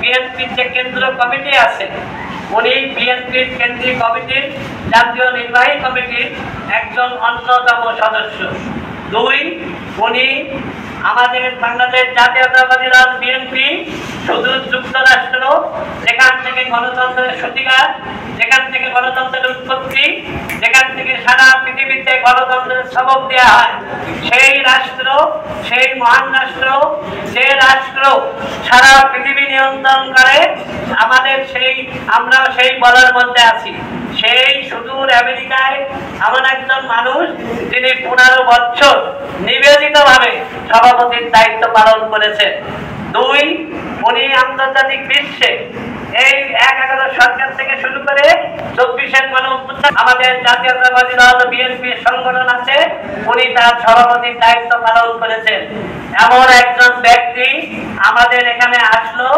বিএনপির যে কেন্দ্রীয় কমিটি আছে, উনি বিএনপির কেন্দ্রীয় কমিটির জাতীয় নির্বাহী কমিটির একজন অন্যতম সদস্য। 2, উনি আমাদের বাংলাদেশ জাতীয়তাবাদী দল বিএনপি শুধু যুক্তরাষ্ট্র, যেখান থেকে গণতন্ত্রের সূতিকার, যেখান থেকে গণতন্ত্রের উৎপত্তি, যেখান থেকে সারা পৃথিবীতে গণতন্ত্রের সবক দেওয়া হয়, সেই রাষ্ট্র, সেই মহান রাষ্ট্র, যে রাষ্ট্র সারা পৃথিবী নিয়ন্ত্রণ করে, আমাদের আমরাও সেই বলার মধ্যে আছি। সেই সুদূর আমেরিকায় এমন একজন মানুষ যিনি 15 বছর নিবেদিতভাবে সভাপতির দায়িত্ব পালন করেছেন। 2, উনি আন্তর্জাতিক বিশ্বে এই 11 সরকার থেকে শুরু করে 24-এর গণঅভ্যুত্থান আমাদের জাতীয়তাবাদী দল বিএনপি সংগঠন আছে, উনি তার সভাপতির দায়িত্ব পালন করেছেন। এমন একজন ব্যক্তি আমাদের এখানে আসলো,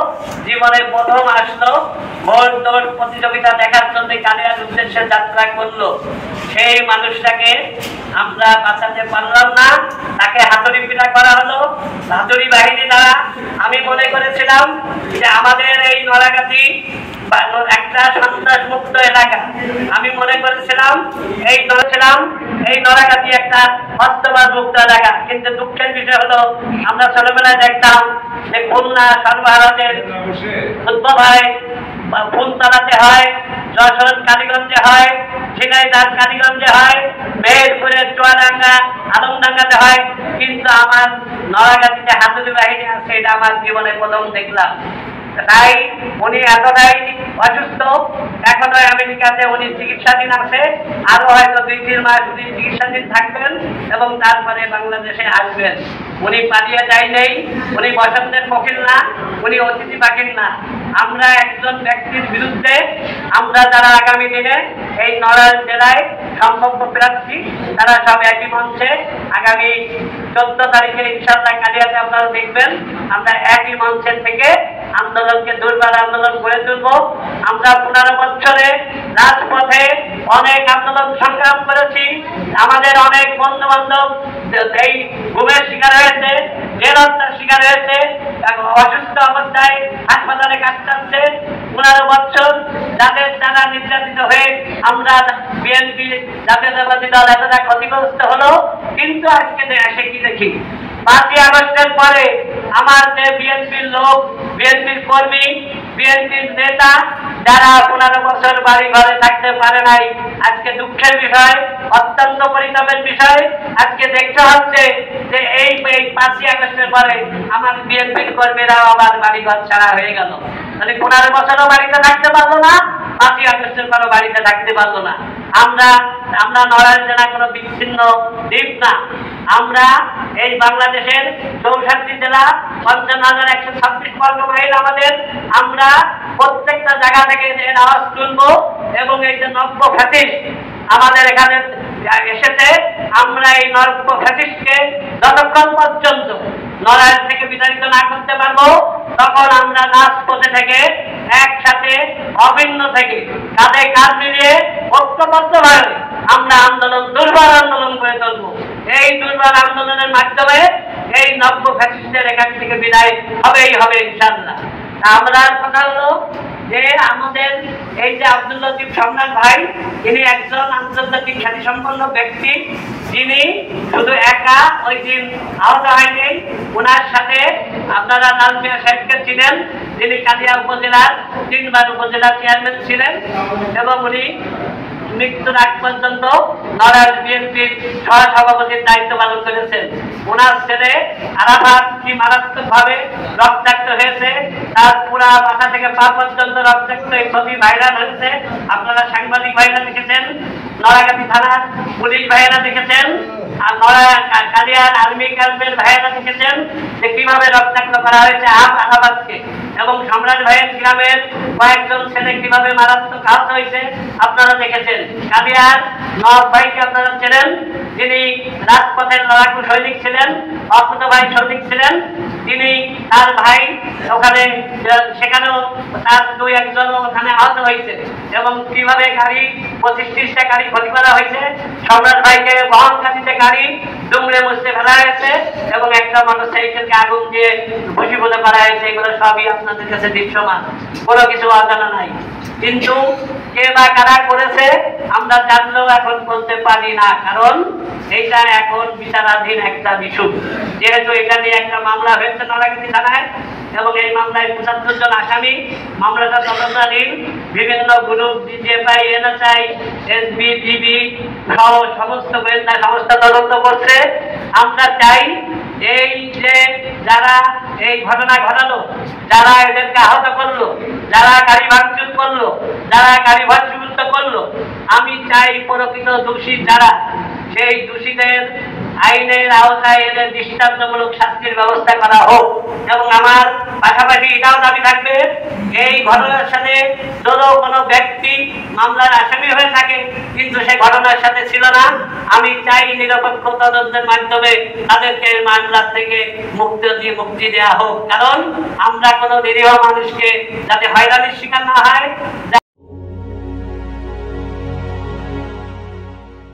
জীবনে প্রথম আসলো, ভোট দৌড় প্রতিযোগিতা দেখার জন্য কালিয়ার উদ্দেশ্যে যাত্রা করলো। সেই মানুষটাকে আমরা বাঁচাতে পারলাম না, তাকে হাতুড়ি পিটা করা হলো হাতুড়ি বাহিনী দ্বারা। আমি মনে করেছিলাম যে আমাদের এই নড়াগাতি একটা সন্ত্রাস মুক্ত এলাকা, আমি মনে করেছিলাম এই নড়াগাতি একটা হস্তবাদ মুক্ত এলাকা। কিন্তু দুঃখের বিষয় হলো, আমরা ছোটবেলায় দেখতাম যে খুলনা সর্বভারতের উদ্ভব হয়, ফুল চালাতে হয়, যশোর কালীগঞ্জে হয়, ঝিনাইদহ কালীগঞ্জে হয়, মেহেরপুরের চুয়াডাঙ্গা আলমডাঙ্গাতে হয়, কিন্তু আমার নড়াগাতিতে হাতুড়ি বাহিনী আছে, এটা আমার জীবনে প্রথম দেখলাম। তাই উনি এতটাই অসুস্থ, এখনো আমেরিকাতে উনি চিকিৎসাধীন আছে, আরো হয়তো 2-3 মাস উনি চিকিৎসাধীন থাকবেন এবং তারপরে বাংলাদেশে আসবেন। উনি পালিয়ে যায় নেই, উনি বসন্তের ফকির না, উনি অতিথি পাখির না। আমরা একজন ব্যক্তির বিরুদ্ধে, আমরা যারা আগামী দিনে এই নড়াইল জেলায় সম্ভাব্য প্রার্থী, তারা সব একই মঞ্চে আগামী 14 তারিখে ইনশাআল্লাহ কালিয়াতে আপনারা দেখবেন, আমরা একই মঞ্চের থেকে আন্দোলনকে দুর্বার আন্দোলন গড়ে তুলব। আমরা 15 বছরে রাজপথে অনেক আন্দোলন সংগ্রাম করেছি, আমাদের অনেক বন্ধু বান্ধব এই গুমের শিকার হয়েছে, জেল হত্যার শিকার হয়েছে, অসুস্থ অবস্থায় হাসপাতালে কাটাচ্ছে। 15 বছর যাদের দ্বারা নির্যাতিত হয়ে আমরা বিএনপি জাতীয়তাবাদী দল এতটা ক্ষতিগ্রস্ত হলো, কিন্তু আজকে এসে কি দেখি, 5ই আগস্টের পরে আমার যে বিএনপির লোক, বিএনপির কর্মী, বিএনপির নেতা, যারা 15 বছর বাড়ি ঘরে থাকতে পারে নাই, আজকে দুঃখের বিষয়, অত্যন্ত পরিতাপের বিষয়, আজকে দেখতে হচ্ছে যে এই 5ই আগস্টের পরে আমার বিএনপির কর্মীরাও আবার বাড়ি ঘর ছাড়া হয়ে গেল। মানে 15 বছরও বাড়িতে থাকতে পারলো না, 5ই আগস্টের পরও বাড়িতে থাকতে পারলো না। আমরা নড়াইল জেলা কোনো বিচ্ছিন্ন দ্বীপ না, আমরা এই বাংলাদেশের 64 জেলা 55,126 বর্গ মাইল আমাদের। আমরা প্রত্যেকটা জায়গা থেকে এর আওয়াজ তুলবো এবং এই যে নব্য ফ্যাসিস্ট আমাদের এখানে এসেছে, আমরা এই নব্য ফ্যাসিস্টকে যতক্ষণ পর্যন্ত নড়াইল থেকে বিতাড়িত না করতে পারবো, তখন আমরা রাজপথে থেকে একসাথে অভিন্ন থেকে কাঁধে কাঁধ মিলিয়ে ঐক্যবদ্ধভাবে আমরা দুর্বার আন্দোলন করে তুলব। এই দুর্বার আন্দোলনের মাধ্যমে এই নব্য ফ্যাসিস্টের এখান থেকে বিদায় হবে ইনশাআল্লাহ। আমরা কথা হলো যে আমাদের এই যে আব্দুল লতিফ সম্রাট ভাই, ইনি একজন আন্তর্জাতিক খ্যাতিসম্পন্ন ব্যক্তি, যিনি শুধু একা ওই দিন আহত হয়নি, ওনার সাথে আপনারা লাল মিয়া সাহেবকে ছিলেন, যিনি কালিয়া উপজেলার 3 বার উপজেলা চেয়ারম্যান ছিলেন এবং উনি মৃত্যুর আগ পর্যন্ত নড়াইল বিএনপির সহসভাপতির দায়িত্ব পালন করেছেন। ওনার ছেলে আরাফাত কি মারাত্মকভাবে রক্তাক্ত হয়েছে, তার পুরা মাথা থেকে পা পর্যন্ত রক্তাক্ত, এই ছবি ভাইরাল হয়েছে, আপনারা সাংবাদিক ভাইরা দেখেছেন, নড়াগাতি থানার পুলিশ ভাইরা দেখেছেন, আর কালিয়ার আর্মি ক্যাম্পের ভাইরা দেখেছেন যে কিভাবে রক্তাক্ত করা হয়েছে আরাফাতকে, এবং সম্রাট ভাইয়ের গ্রামের কয়েকজন ছেলে কিভাবে মারাত্মক আহত হয়েছে আপনারা দেখেছেন। কালিয়ার নওয়াব ভাইকে আপনারা চেনেন, যিনি রাজপথের লড়াকু সৈনিক ছিলেন, অকুত ভাই সৈনিক ছিলেন, তিনি তার ভাই ওখানে, সেখানেও তার 2-1 জন ওখানে আহত হয়েছে এবং কিভাবে গাড়ি 25-30টা গাড়ি ক্ষতি করা হয়েছে, সম্রাট ভাইকে বহনকারীতে গাড়ি ডুমড়ে মুছতে ফেলা হয়েছে এবং একটা মোটরসাইকেলকে আগুন দিয়ে ভূষীভূত করা হয়েছে, এগুলো সবই আপনারা আপনাদের কাছে দৃশ্যমান, কোনো কিছু অজানা নাই। কিন্তু কে বা কারা করেছে আমরা জানলেও এখন বলতে পারি না, কারণ এইটা এখন বিচারাধীন একটা বিষয়। যেহেতু এটা নিয়ে একটা মামলা হয়েছে নলাকান্দি থানায় এবং এই মামলায় ৭৫ জন আসামি, মামলাটা তদন্তাধীন। বিভিন্ন group, DGFI, NSI, SB, DB সহ সমস্ত গোয়েন্দা সংস্থা তদন্ত করছে। আমরা চাই এই যে যারা এই ঘটনা ঘটালো, যারা এদেরকে আহত করলো, যারা গাড়ি ভাঙচুর করলো, যারা গাড়ি ভাঙচুর করলো, আমি চাই প্রকৃত দোষী যারা, সেই দোষীদের আইনের আওতায় এনে দৃষ্টান্তমূলক শাস্তির ব্যবস্থা করা হোক। এবং আমার পাশাপাশি এটাও দাবি থাকবে, এই ঘটনার সাথে যদি কোনো ব্যক্তি মামলার আসামি হয়ে থাকে কিন্তু সে ঘটনার সাথে ছিল না, আমি চাই নিরপেক্ষ তদন্তের মাধ্যমে তাদেরকে মামলার থেকে মুক্তি দেওয়া হোক। কারণ আমরা কোনো নিরীহ মানুষকে যাতে হয়রানির শিকার না হয়,